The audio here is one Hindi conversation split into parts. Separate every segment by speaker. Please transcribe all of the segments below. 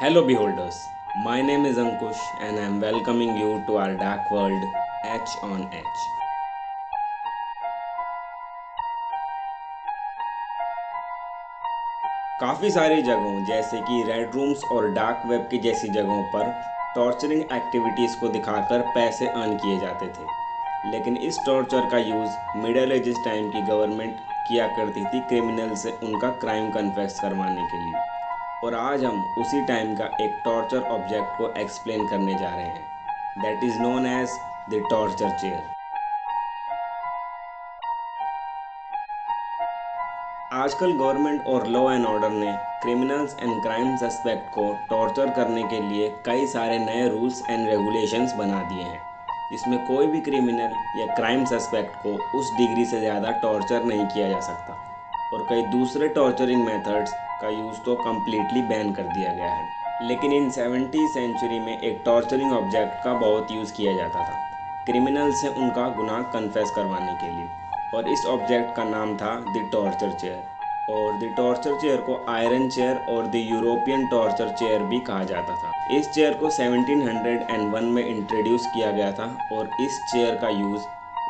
Speaker 1: Hello, beholders. My name is Ankush, and I am welcoming you to our dark world, H on H. काफ़ी सारी जगहों जैसे कि रेड रूम्स और डार्क वेब की जैसी जगहों पर टॉर्चरिंग एक्टिविटीज़ को दिखाकर पैसे अर्न किए जाते थे। लेकिन इस टॉर्चर का यूज़ मिडल एजेस टाइम की गवर्नमेंट किया करती थी क्रिमिनल से उनका क्राइम कन्फेस करवाने के लिए। और आज हम उसी टाइम का एक टॉर्चर ऑब्जेक्ट को एक्सप्लेन करने जा रहे हैं, that is known as the torture chair. आजकल गवर्नमेंट और लॉ एंड ऑर्डर ने क्रिमिनल्स एंड क्राइम सस्पेक्ट को टॉर्चर करने के लिए कई सारे नए रूल्स एंड रेगुलेशंस बना दिए हैं, जिसमें कोई भी क्रिमिनल या क्राइम सस्पेक्ट को उस डिग्री से ज़्यादा टॉर्चर नहीं किया जा सकता और कई दूसरे टॉर्चरिंग मेथड्स का यूज़ तो कम्प्लीटली बैन कर दिया गया है। लेकिन इन 70वीं सेंचुरी में एक टॉर्चरिंग ऑब्जेक्ट का बहुत यूज़ किया जाता था क्रिमिनल से उनका गुनाह कन्फेस करवाने के लिए, और इस ऑब्जेक्ट का नाम था द टॉर्चर चेयर। और द टॉर्चर चेयर को आयरन चेयर और द यूरोपियन टॉर्चर चेयर भी कहा जाता था। इस चेयर को 1701 में इंट्रोड्यूस किया गया था और इस चेयर का यूज़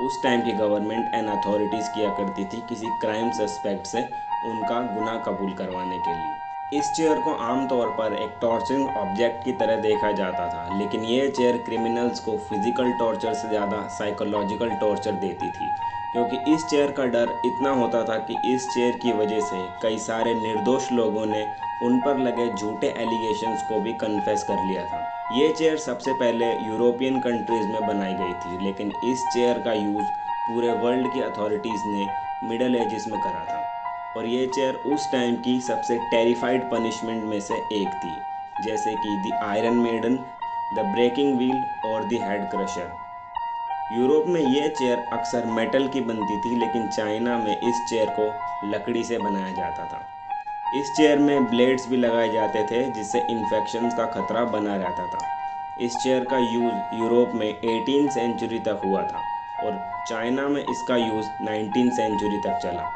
Speaker 1: उस टाइम की गवर्नमेंट एंड अथॉरिटीज़ किया करती थी किसी क्राइम सस्पेक्ट से उनका गुनाह कबूल करवाने के लिए। इस चेयर को आमतौर पर एक टॉर्चरिंग ऑब्जेक्ट की तरह देखा जाता था, लेकिन ये चेयर क्रिमिनल्स को फिजिकल टॉर्चर से ज़्यादा साइकोलॉजिकल टॉर्चर देती थी, क्योंकि इस चेयर का डर इतना होता था कि इस चेयर की वजह से कई सारे निर्दोष लोगों ने उन पर लगे झूठे एलिगेशंस को भी कन्फेस कर लिया था। ये चेयर सबसे पहले यूरोपियन कंट्रीज़ में बनाई गई थी, लेकिन इस चेयर का यूज़ पूरे वर्ल्ड की अथॉरिटीज़ ने मिडल एजेस में करा था। और ये चेयर उस टाइम की सबसे टेरिफाइड पनिशमेंट में से एक थी, जैसे कि the iron maiden, the breaking wheel और द हेड क्रशर। यूरोप में ये चेयर अक्सर मेटल की बनती थी, लेकिन चाइना में इस चेयर को लकड़ी से बनाया जाता था। इस चेयर में ब्लेड्स भी लगाए जाते थे, जिससे इन्फेक्शंस का खतरा बना रहता था। इस चेयर का यूज़ यूरोप में 18 सेंचुरी तक हुआ था और चाइना में इसका यूज़ 19 सेंचुरी तक चला,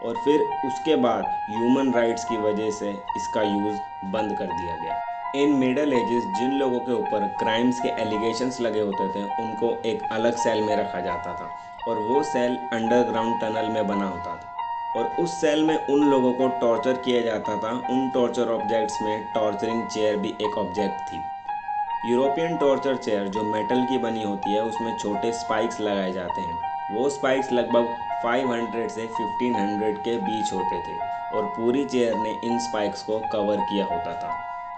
Speaker 1: और फिर उसके बाद ह्यूमन राइट्स की वजह से इसका यूज़ बंद कर दिया गया। इन मिडल एजेस जिन लोगों के ऊपर क्राइम्स के एलिगेशंस लगे होते थे उनको एक अलग सेल में रखा जाता था, और वो सेल अंडरग्राउंड टनल में बना होता था, और उस सेल में उन लोगों को टॉर्चर किया जाता था। उन टॉर्चर ऑब्जेक्ट्स में टॉर्चरिंग चेयर भी एक ऑब्जेक्ट थी। यूरोपियन टॉर्चर चेयर जो मेटल की बनी होती है उसमें छोटे स्पाइक्स लगाए जाते हैं। वो स्पाइक्स लगभग 500 से 1500 के बीच होते थे, और पूरी चेयर ने इन स्पाइक्स को कवर किया होता था।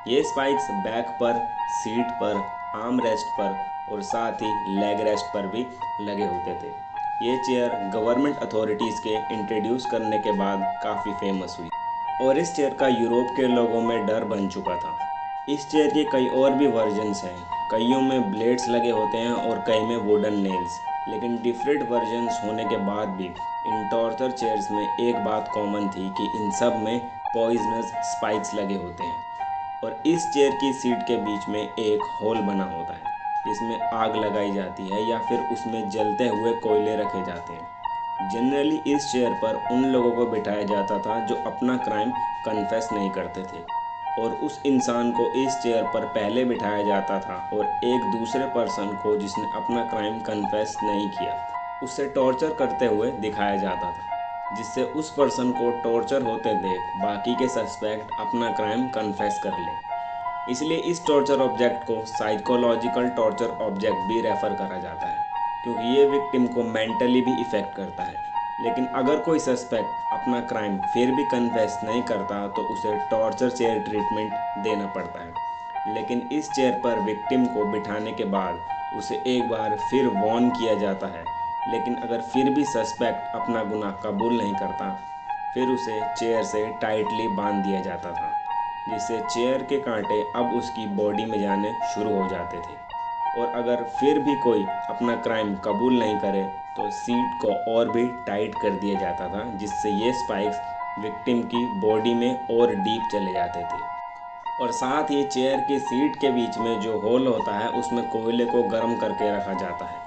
Speaker 1: ये स्पाइक्स बैक पर, सीट पर, आर्म रेस्ट पर और साथ ही लेग रेस्ट पर भी लगे होते थे। ये चेयर गवर्नमेंट अथॉरिटीज़ के इंट्रोड्यूस करने के बाद काफ़ी फेमस हुई, और इस चेयर का यूरोप के लोगों में डर बन चुका था। इस चेयर के कई और भी वर्जन्स हैं, कईयों में ब्लेड्स लगे होते हैं और कई में वुडन नेल्स। लेकिन डिफरेंट वर्जन्स होने के बाद भी इन टॉर्चर चेयर्स में एक बात कॉमन थी कि इन सब में पॉइजनस स्पाइक्स लगे होते हैं, और इस चेयर की सीट के बीच में एक होल बना होता है जिसमें आग लगाई जाती है या फिर उसमें जलते हुए कोयले रखे जाते हैं। जनरली इस चेयर पर उन लोगों को बिठाया जाता था जो अपना क्राइम कन्फेस नहीं करते थे, और उस इंसान को इस चेयर पर पहले बिठाया जाता था और एक दूसरे पर्सन को जिसने अपना क्राइम कन्फेस नहीं किया उससे टॉर्चर करते हुए दिखाया जाता था, जिससे उस पर्सन को टॉर्चर होते देख बाकी के सस्पेक्ट अपना क्राइम कन्फेस कर ले। इसलिए इस टॉर्चर ऑब्जेक्ट को साइकोलॉजिकल टॉर्चर ऑब्जेक्ट भी रेफर करा जाता है, क्योंकि ये विक्टिम को मेंटली भी इफ़ेक्ट करता है। लेकिन अगर कोई सस्पेक्ट अपना क्राइम फिर भी कन्फेस नहीं करता तो उसे टॉर्चर चेयर ट्रीटमेंट देना पड़ता है। लेकिन इस चेयर पर विक्टिम को बिठाने के बाद उसे एक बार फिर वॉर्न किया जाता है, लेकिन अगर फिर भी सस्पेक्ट अपना गुनाह कबूल नहीं करता फिर उसे चेयर से टाइटली बांध दिया जाता था, जिससे चेयर के कांटे अब उसकी बॉडी में जाने शुरू हो जाते थे। और अगर फिर भी कोई अपना क्राइम कबूल नहीं करे तो सीट को और भी टाइट कर दिया जाता था, जिससे ये स्पाइक्स विक्टिम की बॉडी में और डीप चले जाते थे। और साथ ही चेयर की सीट के बीच में जो होल होता है उसमें कोयले को गर्म करके रखा जाता है,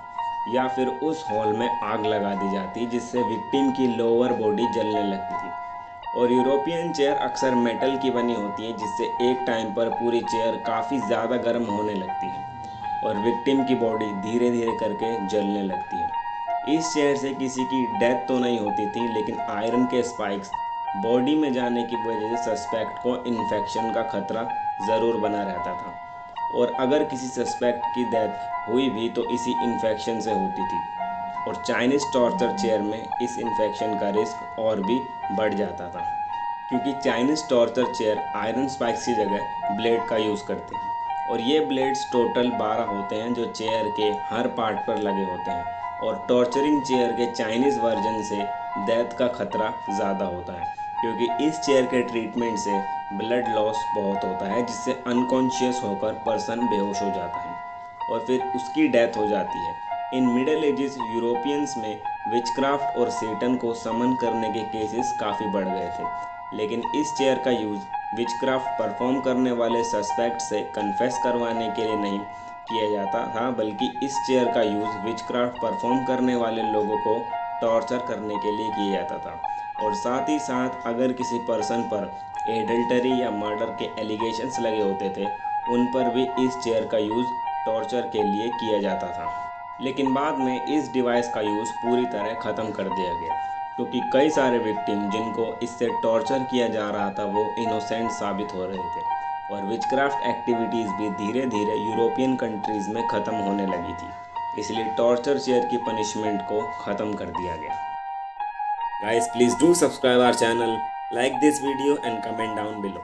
Speaker 1: या फिर उस होल में आग लगा दी जाती जिससे विक्टिम की लोअर बॉडी जलने लगती थी। और यूरोपियन चेयर अक्सर मेटल की बनी होती है, जिससे एक टाइम पर पूरी चेयर काफ़ी ज़्यादा गर्म होने लगती है और विक्टिम की बॉडी धीरे धीरे करके जलने लगती है। इस चेयर से किसी की डेथ तो नहीं होती थी, लेकिन आयरन के स्पाइक्स बॉडी में जाने की वजह से सस्पेक्ट को इन्फेक्शन का खतरा ज़रूर बना रहता था और अगर किसी सस्पेक्ट की डेथ हुई भी तो इसी इन्फेक्शन से होती थी। और चाइनीज़ टॉर्चर चेयर में इस इन्फेक्शन का रिस्क और भी बढ़ जाता था, क्योंकि Chinese torture chair iron spikes की जगह ब्लेड का यूज़ करते हैं और ये ब्लेड्स टोटल 12 होते हैं जो चेयर के हर पार्ट पर लगे होते हैं। और टॉर्चरिंग चेयर के चाइनीज़ वर्जन से डेथ का खतरा ज़्यादा होता है, क्योंकि इस चेयर के ट्रीटमेंट से ब्लड लॉस बहुत होता है, जिससे अनकॉन्शियस होकर पर्सन बेहोश हो जाता है और फिर उसकी डेथ हो जाती है। इन मिडल एजेस यूरोपियंस में विचक्राफ्ट और सेटन को समन करने के केसेस काफ़ी बढ़ गए थे, लेकिन इस चेयर का यूज़ विचक्राफ्ट परफॉर्म करने वाले सस्पेक्ट से कन्फेस करवाने के लिए नहीं किया जाता था, बल्कि इस चेयर का यूज़ विचक्राफ्ट परफॉर्म करने वाले लोगों को टॉर्चर करने के लिए किया जाता था। और साथ ही साथ अगर किसी पर्सन पर एडल्टरी या मर्डर के एलिगेशंस लगे होते थे, उन पर भी इस चेयर का यूज़ टॉर्चर के लिए किया जाता था। लेकिन बाद में इस डिवाइस का यूज़ पूरी तरह ख़त्म कर दिया गया, क्योंकि कई सारे विक्टिम जिनको इससे टॉर्चर किया जा रहा था वो इनोसेंट साबित हो रहे थे और विचक्राफ्ट एक्टिविटीज़ भी धीरे धीरे यूरोपियन कंट्रीज़ में ख़त्म होने लगी थी। इसलिए टॉर्चर चेयर की पनिशमेंट को ख़त्म कर दिया गया। Guys, please do subscribe our channel, like this video and comment down below.